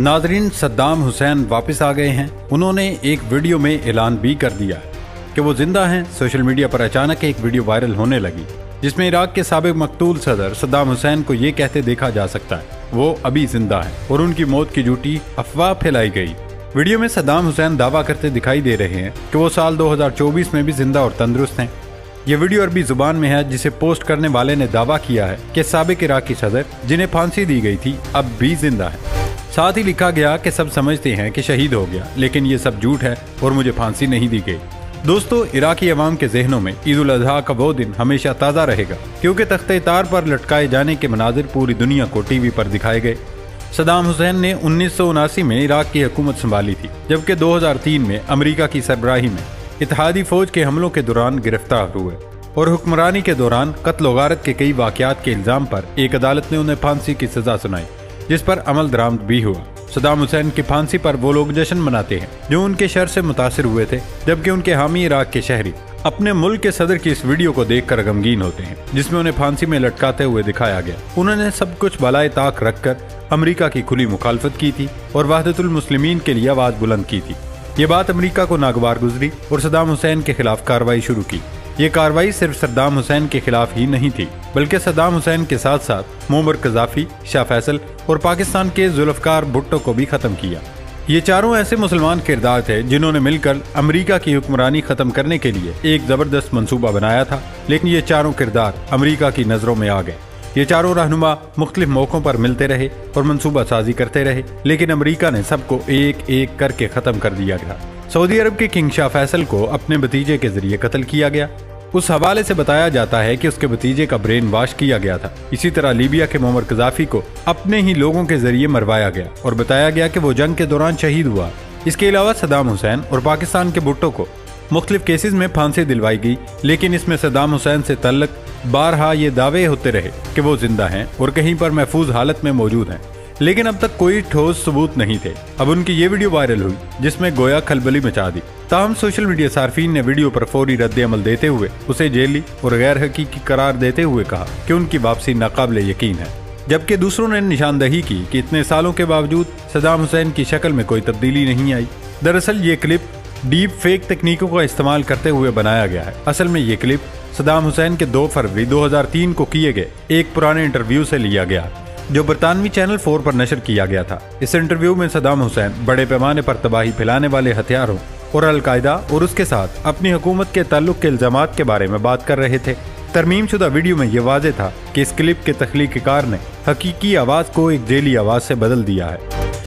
नाजरीन, सद्दाम हुसैन वापस आ गए हैं। उन्होंने एक वीडियो में ऐलान भी कर दिया कि वो जिंदा हैं। सोशल मीडिया पर अचानक एक वीडियो वायरल होने लगी जिसमें इराक के साबिक मकतूल सदर सद्दाम हुसैन को ये कहते देखा जा सकता है वो अभी जिंदा है और उनकी मौत की झूठी अफवाह फैलाई गई। वीडियो में सद्दाम हुसैन दावा करते दिखाई दे रहे हैं कि वो साल 2024 में भी जिंदा और तंदुरुस्त हैं। ये वीडियो अरबी जुबान में है जिसे पोस्ट करने वाले ने दावा किया है कि साबिक इराकी सदर जिन्हें फांसी दी गई थी अब भी जिंदा है। साथ ही लिखा गया कि सब समझते हैं कि शहीद हो गया, लेकिन ये सब झूठ है और मुझे फांसी नहीं दी गई। दोस्तों, इराकी अवाम के जहनों में ईद उल अजहा का वो दिन हमेशा ताज़ा रहेगा क्योंकि तख्ते तार पर लटकाए जाने के मनाजिर पूरी दुनिया को टीवी पर दिखाए गए। सद्दाम हुसैन ने 1979 में इराक की हुकूमत संभाली थी, जबकि 2003 में अमेरिका की सरबराही में इत्तेहादी फौज के हमलों के दौरान गिरफ्तार हुए और हुक्मरानी के दौरान कत्ल व गारत के कई वाक़यात के इल्जाम पर एक अदालत ने उन्हें फांसी की सजा सुनाई, जिस पर अमल दरामद भी हुआ। सद्दाम हुसैन की फांसी पर वो लोग जश्न मनाते हैं जो उनके शर से मुतासिर हुए थे, जबकि उनके हामी इराक के शहरी अपने मुल्क के सदर की इस वीडियो को देखकर गमगीन होते हैं जिसमें उन्हें फांसी में लटकाते हुए दिखाया गया। उन्होंने सब कुछ बलाए ताक रखकर अमेरिका की खुली मुखालफत की थी और वहदतुल मुस्लिमीन के लिए आवाज बुलंद की थी। ये बात अमेरिका को नागवार गुजरी और सद्दाम हुसैन के खिलाफ कार्रवाई शुरू की। ये कार्रवाई सिर्फ सद्दाम हुसैन के खिलाफ ही नहीं थी, बल्कि सद्दाम हुसैन के साथ साथ मुअम्मर कज़ाफी, शाह फैसल और पाकिस्तान के जुल्फ़कार भुट्टो को भी खत्म किया। ये चारों ऐसे मुसलमान किरदार थे जिन्होंने मिलकर अमेरिका की हुक्मरानी खत्म करने के लिए एक जबरदस्त मंसूबा बनाया था, लेकिन ये चारों किरदार अमेरिका की नजरों में आ गए। ये चारों रहनुमा मुख्तलिफ मौकों पर मिलते रहे और मंसूबा साजी करते रहे, लेकिन अमेरिका ने सबको एक एक करके खत्म कर दिया गया। सऊदी अरब के किंग शाह फैसल को अपने भतीजे के जरिए कत्ल किया गया। उस हवाले से बताया जाता है कि उसके भतीजे का ब्रेन वॉश किया गया था। इसी तरह लीबिया के मुअम्मर कज़ाफी को अपने ही लोगों के जरिए मरवाया गया और बताया गया कि वो जंग के दौरान शहीद हुआ। इसके अलावा सद्दाम हुसैन और पाकिस्तान के भुट्टो को मुख्तलिफ केसेस में फांसी दिलवाई गई, लेकिन इसमें सद्दाम हुसैन से तल्लक बारहा ये दावे होते रहे कि वो जिंदा हैं और कहीं पर महफूज हालत में मौजूद हैं, लेकिन अब तक कोई ठोस सबूत नहीं थे। अब उनकी ये वीडियो वायरल हुई जिसमें गोया खलबली मचा दी। ताहम सोशल मीडिया सार्फिन ने वीडियो पर फौरी रद्द अमल देते हुए उसे जेली और गैर हकीकी करार देते हुए कहा कि उनकी वापसी नाकाबिले यकीन है, जबकि दूसरों ने निशानदही की कि इतने सालों के बावजूद सद्दाम हुसैन की शक्ल में कोई तब्दीली नहीं आई। दरअसल ये क्लिप डीप फेक तकनीकों का इस्तेमाल करते हुए बनाया गया है। असल में ये क्लिप सद्दाम हुसैन के 2 फरवरी 2003 को किए गए एक पुराने इंटरव्यू से लिया गया जो बरतानवी चैनल 4 पर नशर किया गया था। इस इंटरव्यू में सद्दाम हुसैन बड़े पैमाने पर तबाही फैलाने वाले हथियारों और अलकायदा और उसके साथ अपनी हुकूमत के ताल्लुक के इल्जामात के बारे में बात कर रहे थे। तरमीम शुदा वीडियो में यह वाज़ेह था कि इस क्लिप के तख्लीक़कार ने हकीकी आवाज़ को एक जेली आवाज़ से बदल दिया है।